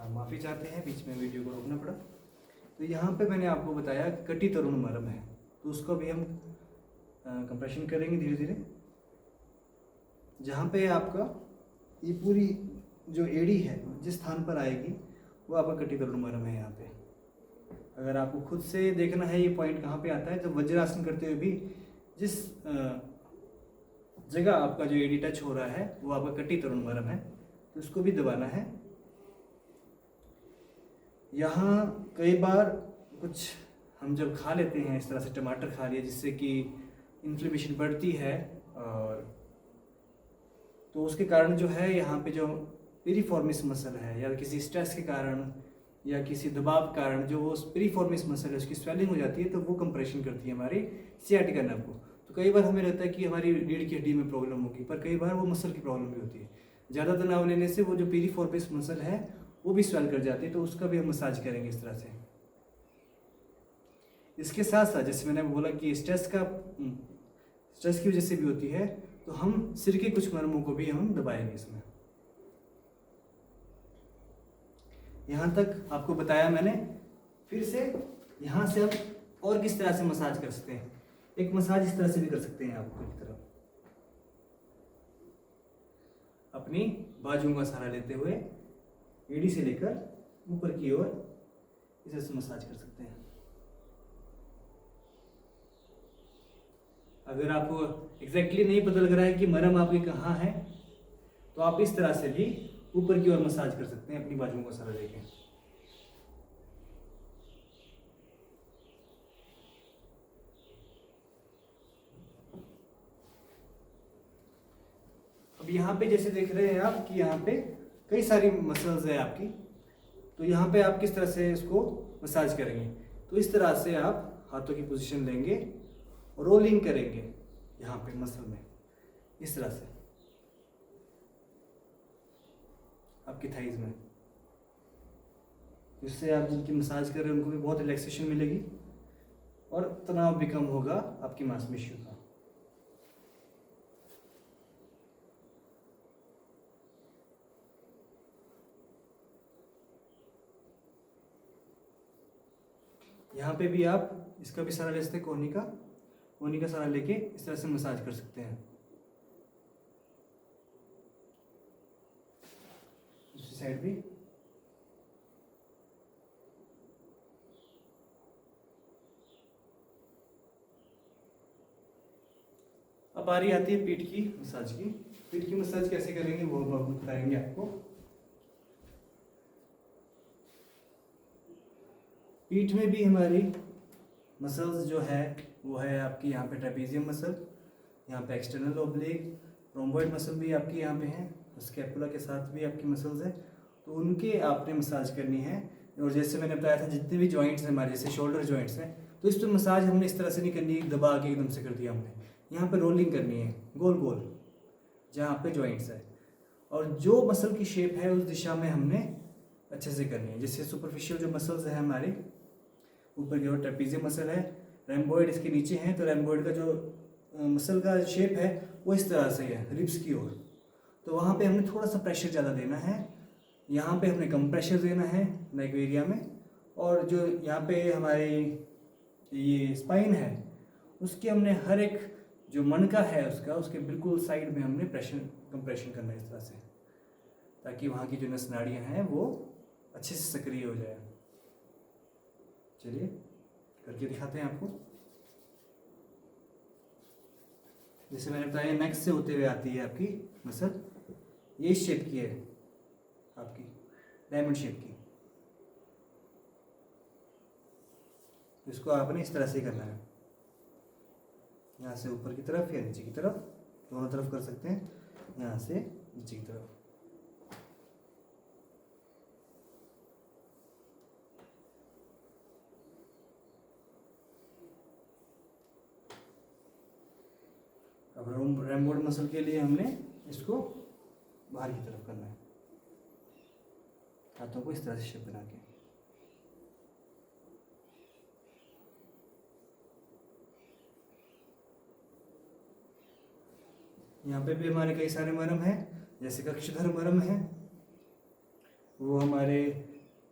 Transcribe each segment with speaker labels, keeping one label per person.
Speaker 1: माफ़ी चाहते हैं, बीच में वीडियो को रोकना पड़ा। तो यहाँ पे मैंने आपको बताया कटी तरुण मरम है, तो उसको भी हम कंप्रेशन करेंगे धीरे धीरे। जहाँ पे आपका ये पूरी जो एड़ी है जिस स्थान पर आएगी वो आपका कटी तरुण मरम है। यहाँ पे अगर आपको खुद से देखना है ये पॉइंट कहाँ पे आता है, तो वज्रासन करते हुए भी जिस जगह आपका जो एडी टच हो रहा है वो आपका कटी तरुण मरम है, तो उसको भी दबाना है। यहाँ कई बार कुछ हम जब खा लेते हैं इस तरह से, टमाटर खा लिए जिससे कि इन्फ्लेमेशन बढ़ती है, और तो उसके कारण जो है यहाँ पे जो पिरिफॉर्मिस मसल है, या किसी स्ट्रेस के कारण या किसी दबाव के कारण जो वो पिरिफॉर्मिस मसल है उसकी स्वेलिंग हो जाती है, तो वो कंप्रेशन करती है हमारी सियाटिका नर्व को। तो कई बार हमें लगता है कि हमारी रीढ़ की हड्डी में प्रॉब्लम होगी, पर कई बार वो मसल की प्रॉब्लम भी होती है। ज़्यादा तनाव लेने से वो जो पिरिफॉर्मिस मसल है वो भी स्वेल कर जाती है, तो उसका भी हम मसाज करेंगे इस तरह से। इसके साथ साथ जैसे मैंने बोला कि स्ट्रेस की वजह से भी होती है, तो हम सिर के कुछ मर्मों को भी हम दबाएंगे इसमें। यहाँ तक आपको बताया मैंने। फिर से यहाँ से हम और किस तरह से मसाज कर सकते हैं। एक मसाज इस तरह से भी कर सकते हैं, आपको की तरफ अपनी बाजुओं का सहारा लेते हुए एड़ी से लेकर ऊपर की ओर इस तरह से मसाज कर सकते हैं। अगर आपको एग्जैक्टली नहीं पता लग रहा है कि मरम आपके कहाँ है, तो आप इस तरह से भी ऊपर की ओर मसाज कर सकते हैं अपनी बाजुओं का सहारा लेके। अब यहाँ पे जैसे देख रहे हैं आप कि यहाँ पे कई सारी मसल्स है आपकी, तो यहाँ पे आप किस तरह से इसको मसाज करेंगे। तो इस तरह से आप हाथों की पोजीशन लेंगे और रोलिंग करेंगे यहाँ पे मसल में, इस तरह से आपकी थाइज में, जिससे आप जिनकी मसाज कर रहे हैं उनको भी बहुत रिलैक्सेशन मिलेगी और तनाव भी कम होगा आपकी मांसपेशियों का। यहाँ पे भी आप इसका भी सहारा ले सकते हैं, कोहनी का सहारा लेके इस तरह से मसाज कर सकते हैं। दूसरी साइड भी अब बारी आती है पीठ की मसाज की। पीठ की मसाज कैसे करेंगे वो बताएंगे आपको। पीठ में भी हमारी मसल्स जो है वो है आपकी यहाँ पे ट्रेपेजियम मसल, यहाँ पे एक्सटर्नल ओब्लिक, रोम्बॉइड मसल भी आपकी यहाँ पे है, स्कैपुला के साथ भी आपकी मसल्स है, तो उनके आपने मसाज करनी है। और जैसे मैंने बताया था जितने भी जॉइंट्स हैं हमारे, जैसे शोल्डर जॉइंट्स हैं, तो इस पर मसाज हमने इस तरह से नहीं करनी दबा के एकदम से कर दिया हमने, यहाँ पे रोलिंग करनी है गोल गोल जहाँ पे जॉइंट्स है, और जो मसल की शेप है उस दिशा में हमने अच्छे से करनी है। जैसे सुपरफिशियल जो मसल्स है हमारे ऊपर की ओर ट्रेपेजियम मसल है, रैम्बॉइड इसके नीचे है, तो रैम्बॉइड का जो मसल का शेप है वो इस तरह से है रिब्स की ओर, तो वहाँ पे हमने थोड़ा सा प्रेशर ज़्यादा देना है, यहाँ पे हमने कम प्रेशर देना है नेक एरिया में, और जो यहाँ पे हमारे ये स्पाइन है उसके हमने हर एक जो मणका है उसके बिल्कुल साइड में हमने कंप्रेशन करना है इस तरह से, ताकि वहाँ की जो नस नाड़ियाँ हैं वो अच्छे से सक्रिय हो जाए। चलिए करके दिखाते हैं आपको। जैसे मैंने बताया नेक से होते हुए आती है आपकी मसल, ये शेप की है आपकी डायमंड शेप की, इसको आपने इस तरह से करना है, यहाँ से ऊपर की तरफ या नीचे की तरफ, दोनों तरफ कर सकते हैं, यहाँ से नीचे की तरफ। अब रैम्बॉइड मसल के लिए हमने इसको बाहर की तरफ करना है, हाथों को इस तरह से शेप बना के। यहाँ पे भी हमारे कई सारे मरम हैं, जैसे कक्षधर मरम है, वो हमारे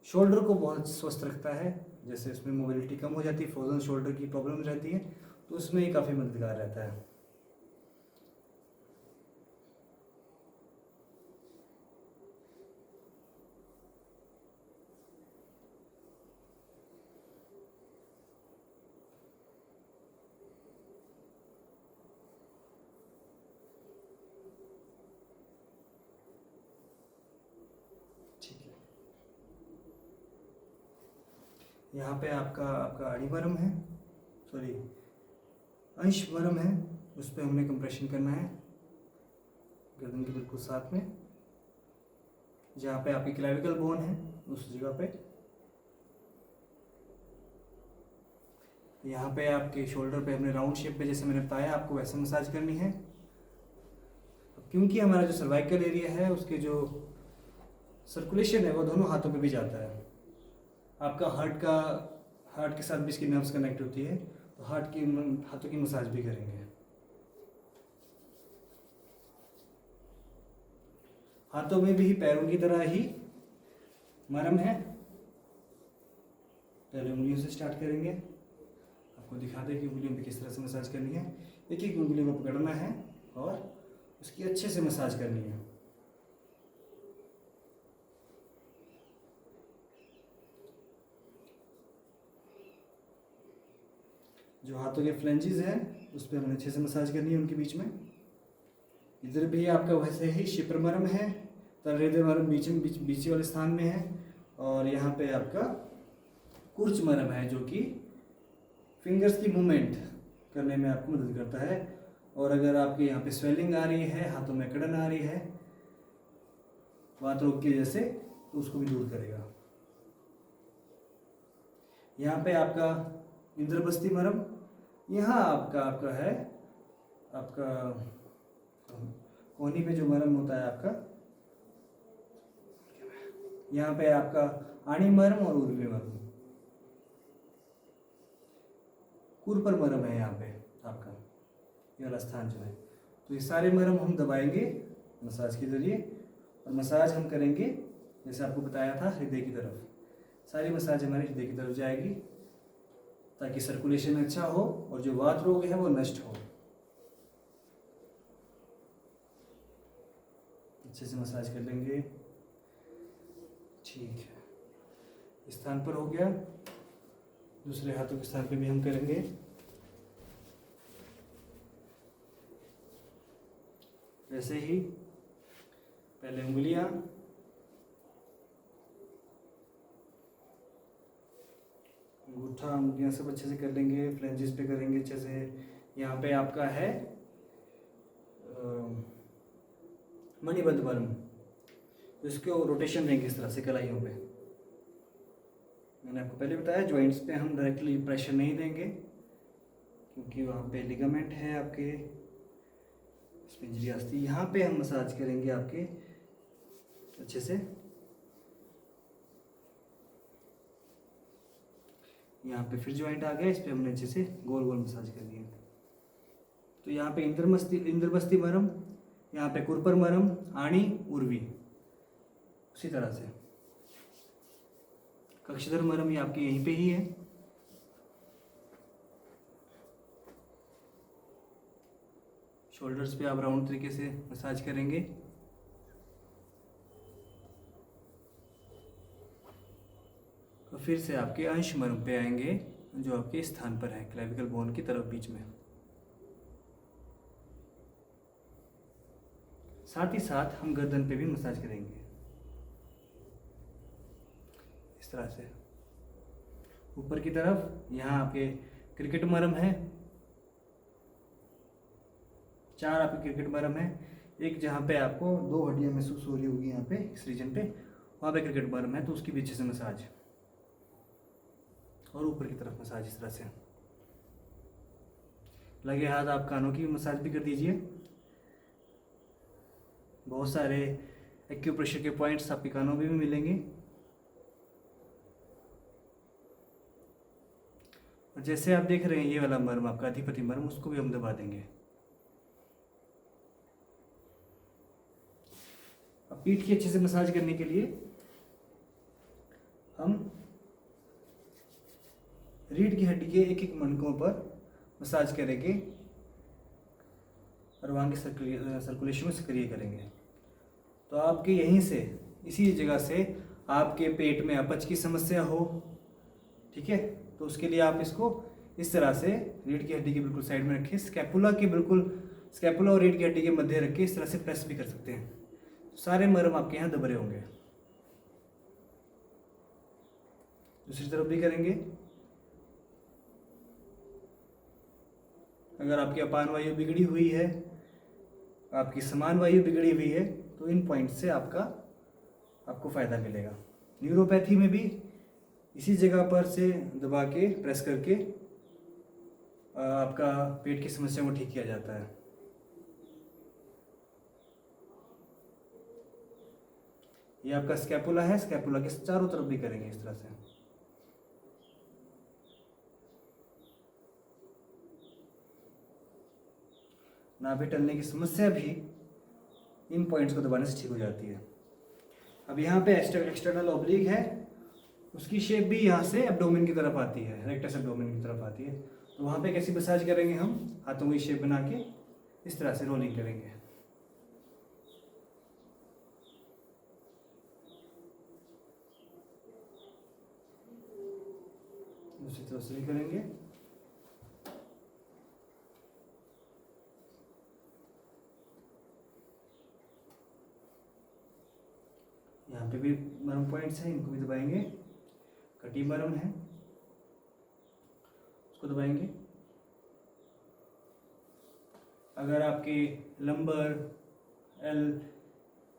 Speaker 1: शोल्डर को बहुत स्वस्थ रखता है। जैसे उसमें मोबिलिटी कम हो जाती है, फ्रोजन शोल्डर की प्रॉब्लम रहती है, तो उसमें ये काफ़ी मददगार रहता है। ठीक है, यहाँ पे आपका आपका अड़ीमरम है, सॉरी अंश मरम है, उस पर हमने कंप्रेशन करना है गर्दन के बिल्कुल साथ में, जहाँ पे आपकी क्लेविकल बोन है उस जगह पे। यहाँ पे आपके शोल्डर पे हमने राउंड शेप पे, जैसे मैंने बताया आपको वैसे मसाज करनी है। क्योंकि हमारा जो सर्वाइकल एरिया है उसके जो सर्कुलेशन है वो दोनों हाथों पे भी जाता है। आपका हार्ट के साथ भी इसकी नर्व्स कनेक्ट होती है, तो हाथों की मसाज भी करेंगे। हाथों में भी पैरों की तरह ही मरम है। पहले उंगलियों से स्टार्ट करेंगे, आपको दिखा दें कि उंगलियों पे किस तरह से मसाज करनी है। एक एक उंगली को पकड़ना है और उसकी अच्छे से मसाज करनी है। जो हाथों के फ्लेंजेस हैं उस पर हमें अच्छे से मसाज करनी है, उनके बीच में। इधर भी आपका वैसे ही शिपर मरम है, तलरेदे मरम बीच वाले स्थान में है, और यहाँ पे आपका कुर्च मरम है जो कि फिंगर्स की मूवमेंट करने में आपको मदद करता है। और अगर आपके यहाँ पे स्वेलिंग आ रही है, हाथों में कड़न आ रही है वात रोग की वजह से, तो उसको भी दूर करेगा। यहाँ पे आपका इंद्रबस्ती मरम, यहाँ आपका है आपका कोहनी पे जो मरम होता है आपका, यहाँ पे आपका आणी मरम और उर्वी मरम, कुरपर मरम है यहाँ पे आपका ये वाला स्थान जो है। तो ये सारे मरम हम दबाएंगे मसाज के जरिए, और मसाज हम करेंगे जैसे आपको बताया था हृदय की तरफ। सारी मसाज हमारे हृदय की तरफ जाएगी ताकि सर्कुलेशन अच्छा हो और जो वात रोग है वो नष्ट हो। अच्छे से मसाज कर लेंगे। ठीक है, इस स्थान पर हो गया। दूसरे हाथों के स्थान पे भी हम करेंगे। वैसे ही पहले उंगलियां, अंगूठा, उंगलियां सब अच्छे से कर लेंगे, फ्लेंजेस पे करेंगे अच्छे से। यहाँ पे आपका है मणिबद्ध मरम, तो इसको रोटेशन देंगे इस तरह से कलाइयों पे। मैंने आपको पहले बताया जॉइंट्स पे हम डायरेक्टली प्रेशर नहीं देंगे क्योंकि वहाँ पे लिगामेंट है आपके, स्पिंजरियास्थी। यहाँ पे हम मसाज करेंगे आपके अच्छे से। यहाँ पे फिर जॉइंट आ गया, इस पे हमने अच्छे से गोल गोल मसाज करनी है। तो यहाँ पे इंद्रबस्ती मरम, यहाँ पे कुरपर मरम, आणी, उर्वी, उसी तरह से कक्षधर मरम ये आपके यहीं पे ही है। शोल्डर्स पे आप राउंड तरीके से मसाज करेंगे। तो फिर से आपके अंश मरम पे आएंगे जो आपके स्थान पर है क्लेविकल बोन की तरफ बीच में। साथ ही साथ हम गर्दन पे भी मसाज करेंगे इस तरह से ऊपर की तरफ। यहाँ आपके क्रिकेट मरम है, 4 आपके क्रिकेट मरम है। एक जहाँ पे आपको 2 हड्डियाँ महसूस हो रही होगी यहाँ पे इस रीजन पे, वहाँ पे क्रिकेट मरम है, तो उसकी भी अच्छे से मसाज, और ऊपर की तरफ मसाज इस तरह से। लगे हाथ आप कानों की मसाज भी कर दीजिए। बहुत सारे एक्यूप्रेशर के पॉइंट्स आपके कानों में भी मिलेंगे। और जैसे आप देख रहे हैं ये वाला मर्म आपका अधिपति मर्म, उसको भी हम दबा देंगे। अब पीठ की अच्छे से मसाज करने के लिए हम रीढ़ की हड्डी के एक एक मणकों पर मसाज करेंगे और वहाँ के सर्कुलेशन को सक्रिय करेंगे। तो आपके यहीं से, इसी जगह से आपके पेट में अपच की समस्या हो, ठीक है, तो उसके लिए आप इसको इस तरह से रीढ़ की हड्डी के बिल्कुल साइड में रखें, स्कैपुला और रीढ़ की हड्डी के मध्य रख के इस तरह से प्रेस भी कर सकते हैं। तो सारे मर्म आपके यहाँ दबरे होंगे। दूसरी तरफ भी करेंगे। अगर आपकी अपान वायु बिगड़ी हुई है, आपकी समान वायु बिगड़ी हुई है, तो इन पॉइंट से आपको फायदा मिलेगा। न्यूरोपैथी में भी इसी जगह पर से दबा के प्रेस करके आपका पेट की समस्या को ठीक किया जाता है। ये आपका स्कैपुला है, स्कैपुला के चारों तरफ भी करेंगे इस तरह से। नाभि टलने की समस्या भी इन पॉइंट्स को दबाने से ठीक हो जाती है। अब यहाँ पे एक्सटर्नल ओब्लिक है, उसकी शेप भी यहाँ से एब्डोमेन की तरफ आती है, रेक्टस एब्डोमेन की तरफ आती है। तो वहाँ पे कैसी मसाज करेंगे हम, हाथों की शेप बना के इस तरह से रोलिंग करेंगे। दूसरी तरफ से भी करेंगे। यहाँ पे भी मर्म पॉइंट्स हैं, इनको भी दबाएंगे। कटी मर्म है, उसको दबाएंगे। अगर आपके लंबर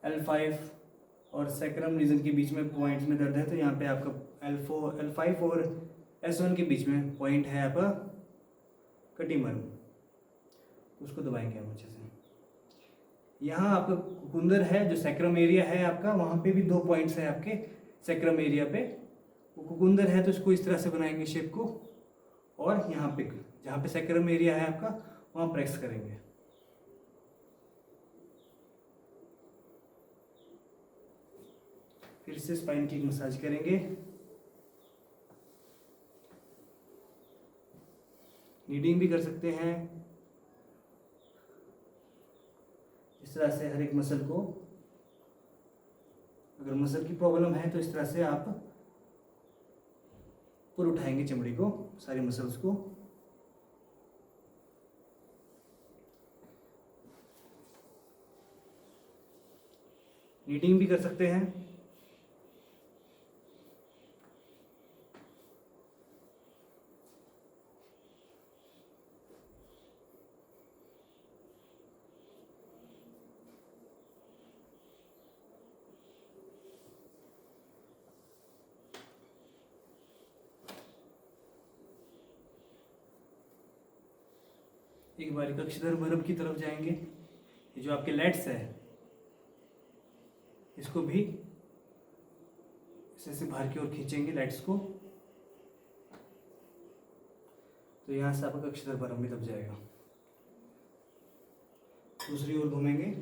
Speaker 1: L5 और सैक्रम रीजन के बीच में पॉइंट्स में दर्द है, तो यहाँ पे आपका L5 और S1 के बीच में पॉइंट है आपका कटी मर्म, उसको दबाएंगे हम अच्छे से। यहाँ आपका कुकुंदर है, जो सैक्रम एरिया है आपका, वहाँ पे भी 2 पॉइंट्स हैं आपके सैक्रम एरिया पे। वो कुकुंदर है तो इसको इस तरह से बनाएंगे शेप को, और यहाँ पे जहाँ पे सैक्रम एरिया है आपका वहाँ प्रेस करेंगे। फिर से स्पाइन की मसाज करेंगे। नीडिंग भी कर सकते हैं। इस तरह से हर एक मसल को, अगर मसल की प्रॉब्लम है तो इस तरह से आप ऊपर उठाएंगे चमड़ी को, सारी मसल्स को। नीडिंग भी कर सकते हैं। एक बार कक्षधर मर्म की तरफ जाएंगे। ये जो आपके लेट्स है, इसको भी ऐसे बाहर की ओर खींचेंगे लेट्स को, तो यहाँ से आपका कक्षधर मर्म भी दब जाएगा। दूसरी ओर घूमेंगे।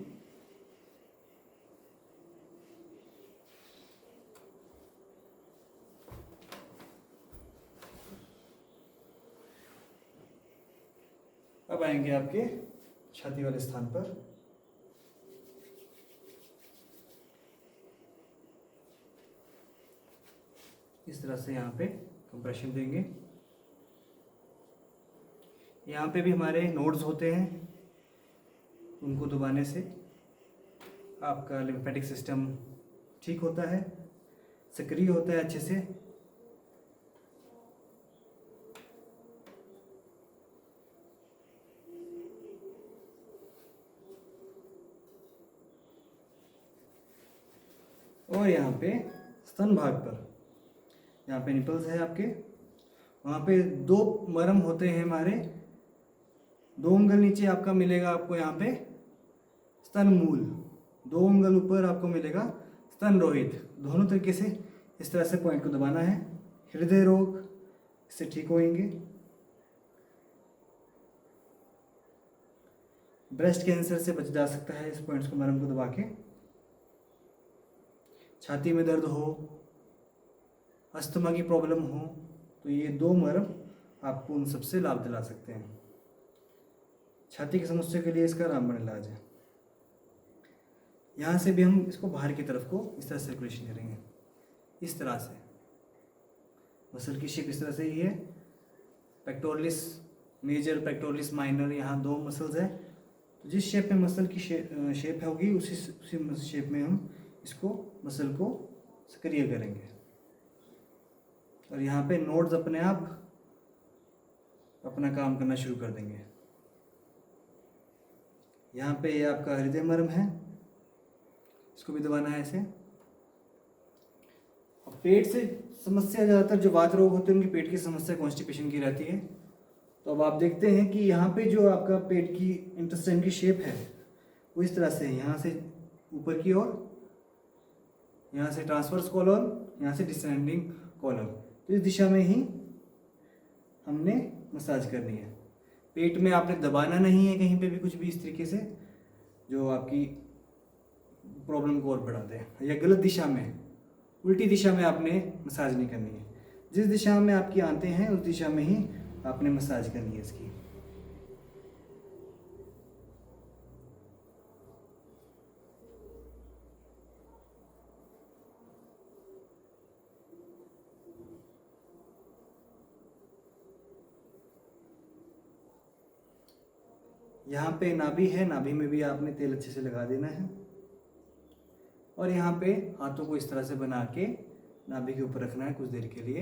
Speaker 1: अब आएंगे आपके छाती वाले स्थान पर। इस तरह से यहाँ पे कंप्रेशन देंगे। यहाँ पे भी हमारे नोड्स होते हैं, उनको दबाने से आपका लिम्फेटिक सिस्टम ठीक होता है, सक्रिय होता है अच्छे से। और यहाँ पे स्तन भाग पर, यहाँ पे निपल्स है आपके, वहाँ पे 2 मर्म होते हैं हमारे। 2 उंगल नीचे आपका मिलेगा आपको यहाँ पे स्तन मूल, 2 उंगल ऊपर आपको मिलेगा स्तन रोहित। दोनों तरीके से इस तरह से पॉइंट को दबाना है। हृदय रोग इससे ठीक होंगे। ब्रेस्ट कैंसर से बच जा सकता है इस पॉइंट्स को, मर्म को दबा के। छाती में दर्द हो, अस्थमा की प्रॉब्लम हो तो ये 2 मरम आपको उन सबसे लाभ दिला सकते हैं। छाती की समस्या के लिए इसका रामबाण इलाज है। यहाँ से भी हम इसको बाहर की तरफ को इस तरह सर्कुलेशन करेंगे, इस तरह से। मसल की शेप इस तरह से ही है। पेक्टोरलिस मेजर, पेक्टोरलिस माइनर, यहाँ 2 मसल्स है। तो जिस शेप में मसल की शेप होगी उसी शेप में हम इसको मसल को सक्रिय करेंगे। और यहाँ पे नोड्स अपने आप अपना काम करना शुरू कर देंगे। यहाँ पे ये आपका हृदय मर्म है, इसको भी दबाना है ऐसे। और पेट से समस्या, ज़्यादातर जो वात रोग होते हैं उनकी पेट की समस्या कॉन्स्टिपेशन की रहती है। तो अब आप देखते हैं कि यहाँ पे जो आपका पेट की इंटेस्टाइन की शेप है वो इस तरह से है, यहाँ से ऊपर की ओर, यहाँ से ट्रांसवर्स कॉलम, यहाँ से डिसेंडिंग कॉलम। तो इस दिशा में ही हमने मसाज करनी है। पेट में आपने दबाना नहीं है कहीं पे भी कुछ भी इस तरीके से जो आपकी प्रॉब्लम को और बढ़ा दे, या गलत दिशा में, उल्टी दिशा में आपने मसाज नहीं करनी है। जिस दिशा में आपकी आंतें हैं उस दिशा में ही आपने मसाज करनी है इसकी। यहाँ पे नाभि है, नाभि में भी आपने तेल अच्छे से लगा देना है। और यहाँ पे हाथों को इस तरह से बना के नाभि के ऊपर रखना है कुछ देर के लिए।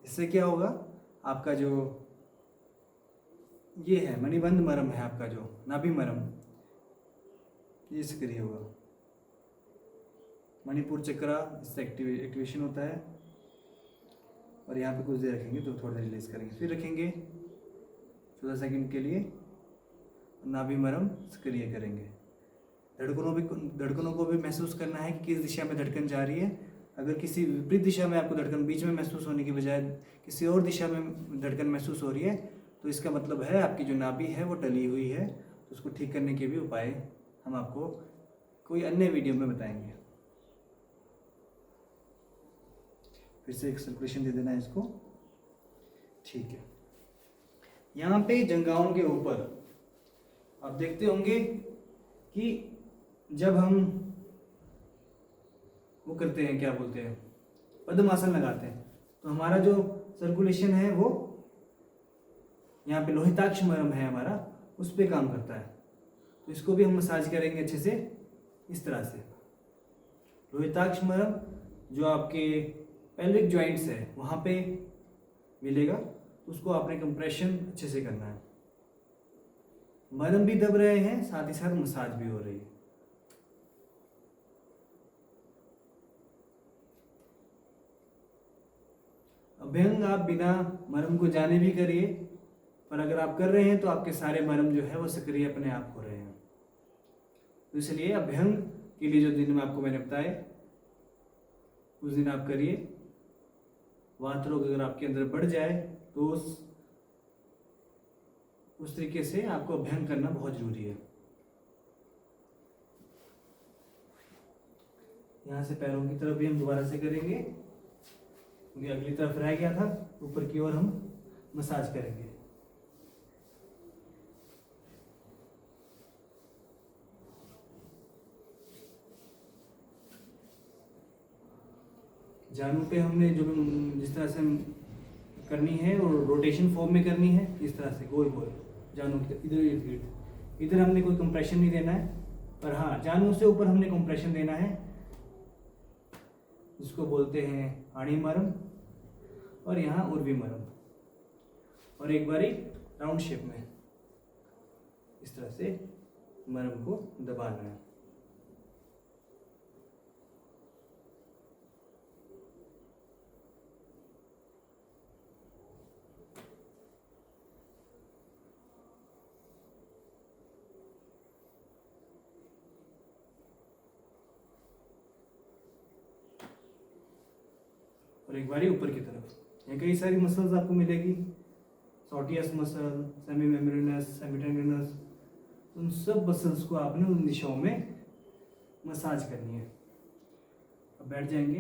Speaker 1: इससे क्या होगा, आपका जो ये है मणिबंध मरम है, आपका जो नाभि मरम, ये सक्रिय होगा। मणिपुर चक्रा इससे एक्टिवेशन होता है। और यहाँ पे कुछ देर रखेंगे तो थोड़ी देर रिलीज करेंगे, फिर रखेंगे 14 सेकंड के लिए, नाभि मरम सक्रिय करेंगे। धड़कनों को भी महसूस करना है कि किस दिशा में धड़कन जा रही है। अगर किसी विपरीत दिशा में आपको धड़कन बीच में महसूस होने की बजाय किसी और दिशा में धड़कन महसूस हो रही है तो इसका मतलब है आपकी जो नाभि है वो टली हुई है। तो उसको ठीक करने के भी उपाय हम आपको कोई अन्य वीडियो में बताएंगे। फिर से एक सर्कुलेशन दे देना है इसको, ठीक है। यहाँ पे जंघाओं के ऊपर आप देखते होंगे कि जब हम वो करते हैं, क्या बोलते हैं, पद्मासन लगाते हैं, तो हमारा जो सर्कुलेशन है वो यहाँ पे लोहिताक्ष मरम है हमारा, उस पे काम करता है। तो इसको भी हम मसाज करेंगे अच्छे से इस तरह से। लोहिताक्ष मरम जो आपके पेल्विक जॉइंट्स है वहाँ पे मिलेगा, तो उसको आपने कंप्रेशन अच्छे से करना है। मरम भी दब रहे हैं, साथ ही साथ मसाज भी हो रही है। अभ्यंग आप बिना मरम को जाने भी करिए, पर अगर आप कर रहे हैं तो आपके सारे मरम जो है वो सक्रिय अपने आप हो रहे हैं। तो इसलिए अभ्यंग के लिए जो दिन में आपको मैंने बताए उस दिन आप करिए। वात रोग अगर आपके अंदर बढ़ जाए तो उस तरीके से आपको अभ्यंग करना बहुत जरूरी है। यहाँ से पैरों की तरफ भी हम दोबारा से करेंगे, क्योंकि अगली तरफ रह गया था, ऊपर की ओर हम मसाज करेंगे। जानू पे हमने जो जिस तरह से करनी है और रोटेशन फॉर्म में करनी है, इस तरह से गोल गोल जानू इधर इधर इधर हमने कोई कंप्रेशन नहीं देना है, पर हाँ जानू से ऊपर हमने कंप्रेशन देना है, जिसको बोलते हैं आणी मरम, और यहाँ उर्वी मरम। और एक बारी राउंड शेप में इस तरह से मरम को दबाना है। और एक बारी ऊपर की तरफ। ये कई सारी मसल्स आपको मिलेगी, सोटियस मसल, सेमी मेम्ब्रेनस, सेमी टेंडनस, उन सब मसल्स को आपने उन दिशाओं में मसाज करनी है। अब बैठ जाएंगे।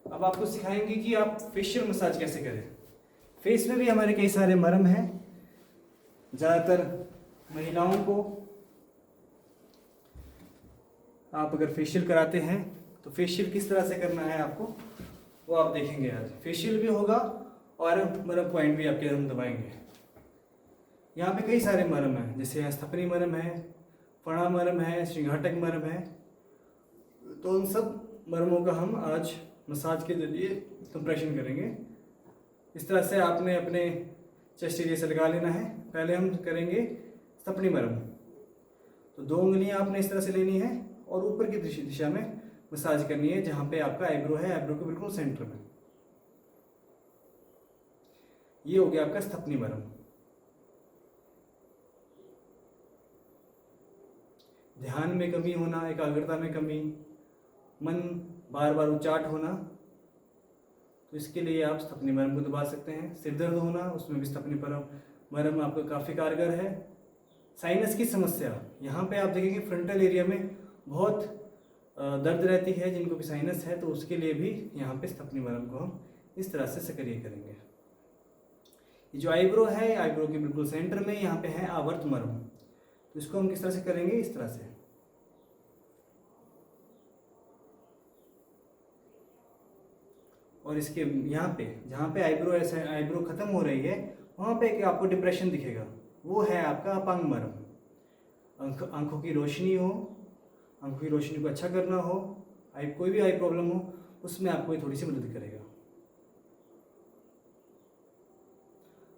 Speaker 1: अब आपको सिखाएंगे कि आप फेशियल मसाज कैसे करें। फेस में भी हमारे कई सारे मरहम हैं। ज़्यादातर महिलाओं को आप अगर फेशियल कराते हैं तो फेशियल किस तरह से करना है आपको वो आप देखेंगे आज। फेशियल भी होगा और मरहम पॉइंट भी आपके हम दबाएंगे। यहाँ पे कई सारे मरहम हैं, जैसे स्थपनी मरहम है, फणा मरहम है, श्रृंघाटक मरहम है। तो उन सब मरहमों का हम आज मसाज के जरिए कंप्रेशन करेंगे। इस तरह से आपने अपने चेस्ट एरिया से लगा लेना है। पहले हम करेंगे स्थपनी मरहम। तो 2 उंगलियां आपने इस तरह से लेनी है और ऊपर की दिशा में मसाज करनी है, जहाँ पे आपका आईब्रो है, आईब्रो के बिल्कुल सेंटर में। ये हो गया आपका स्थपनी मरहम। ध्यान में कमी होना, एकाग्रता में कमी, मन बार बार उचाट होना, तो इसके लिए आप स्थपनी मरहम को दबा सकते हैं। सिर दर्द होना, उसमें भी स्थपनी मरहम आपका काफ़ी कारगर है। साइनस की समस्या, यहाँ पे आप देखेंगे फ्रंटल एरिया में बहुत दर्द रहती है, जिनको भी साइनस है, तो उसके लिए भी यहाँ पे स्थपनी मरहम को हम इस तरह से सक्रिय करेंगे। ये जो आईब्रो है, आईब्रो के बिल्कुल सेंटर में यहाँ पे है आवर्त मरहम। तो इसको हम किस तरह से करेंगे, इस तरह से। और इसके यहाँ पे जहाँ पे आईब्रो ऐसे आईब्रो खत्म हो रही है, वहाँ पे एक आपको डिप्रेशन दिखेगा, वो है आपका अपांग मरहम। आंखों की रोशनी हो, आंखों की रोशनी को अच्छा करना हो, कोई भी आई प्रॉब्लम हो, उसमें आपको ये थोड़ी सी मदद करेगा।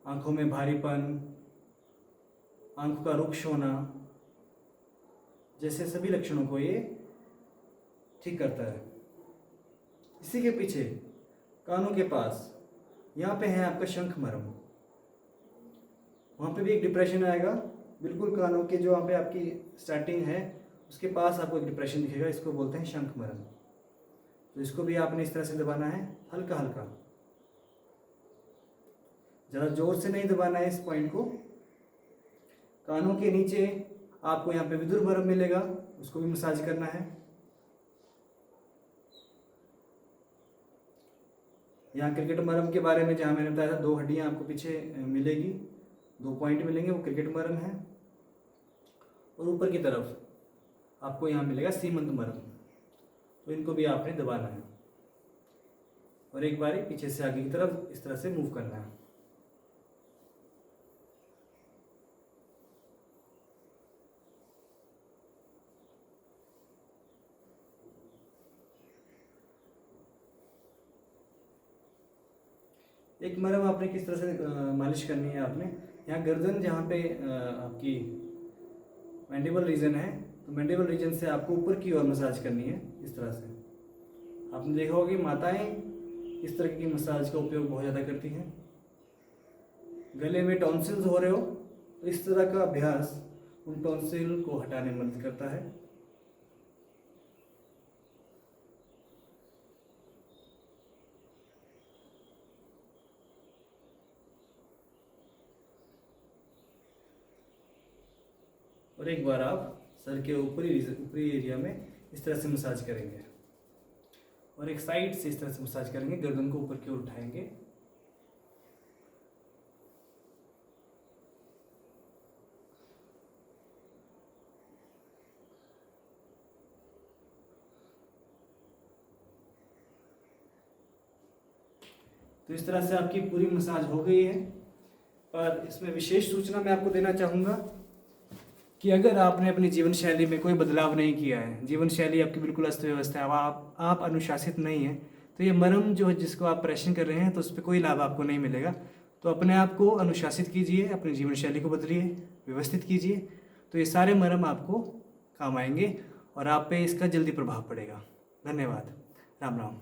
Speaker 1: आंखों में भारीपन, आंखों का रुक्ष होना, जैसे सभी लक्षणों को ये ठीक करता है। इसी के पीछे कानों के पास यहाँ पे है आपका शंख मरहम। वहाँ पे भी एक डिप्रेशन आएगा, बिल्कुल कानों के जो वहाँ पे आपकी स्टार्टिंग है उसके पास आपको एक डिप्रेशन दिखेगा, इसको बोलते हैं शंख मरहम। तो इसको भी आपने इस तरह से दबाना है, हल्का हल्का, ज़्यादा जोर से नहीं दबाना है इस पॉइंट को। कानों के नीचे आपको यहाँ पे विदुर मरहम मिलेगा, उसको भी मसाज करना है। यहाँ क्रिकेट मरहम के बारे में जहाँ मैंने बताया था, 2 हड्डियाँ आपको पीछे मिलेगी, 2 पॉइंट मिलेंगे, वो क्रिकेट मरहम है। और ऊपर की तरफ आपको यहाँ मिलेगा सीमंत मरहम। तो इनको भी आपने दबाना है और एक बारी पीछे से आगे की तरफ इस तरह से मूव करना है। एक मरहम आपने किस तरह से मालिश करनी है, आपने यहाँ गर्दन जहाँ पे आपकी मैंडिबल रीजन है, तो मैंडिबल रीजन से आपको ऊपर की ओर मसाज करनी है इस तरह से। आपने देखा होगा कि माताएं इस तरह की मसाज का उपयोग बहुत ज़्यादा करती हैं। गले में टॉन्सिल्स हो रहे हो तो इस तरह का अभ्यास उन टॉन्सिल को हटाने में मदद करता है। और एक बार आप सर के ऊपरी एरिया में इस तरह से मसाज करेंगे और एक साइड से इस तरह से मसाज करेंगे, गर्दन को ऊपर की ओर उठाएंगे। तो इस तरह से आपकी पूरी मसाज हो गई है। पर इसमें विशेष सूचना मैं आपको देना चाहूँगा कि अगर आपने अपनी जीवन शैली में कोई बदलाव नहीं किया है, जीवन शैली आपकी बिल्कुल अस्त व्यस्त है, आप अनुशासित नहीं है, तो ये मरहम जो है जिसको आप ऑपरेशन कर रहे हैं तो उस पर कोई लाभ आपको नहीं मिलेगा। तो अपने आप को अनुशासित कीजिए, अपनी जीवन शैली को बदलिए, व्यवस्थित कीजिए, तो ये सारे मरहम आपको काम आएंगे और आप पे इसका जल्दी प्रभाव पड़ेगा। धन्यवाद। राम राम।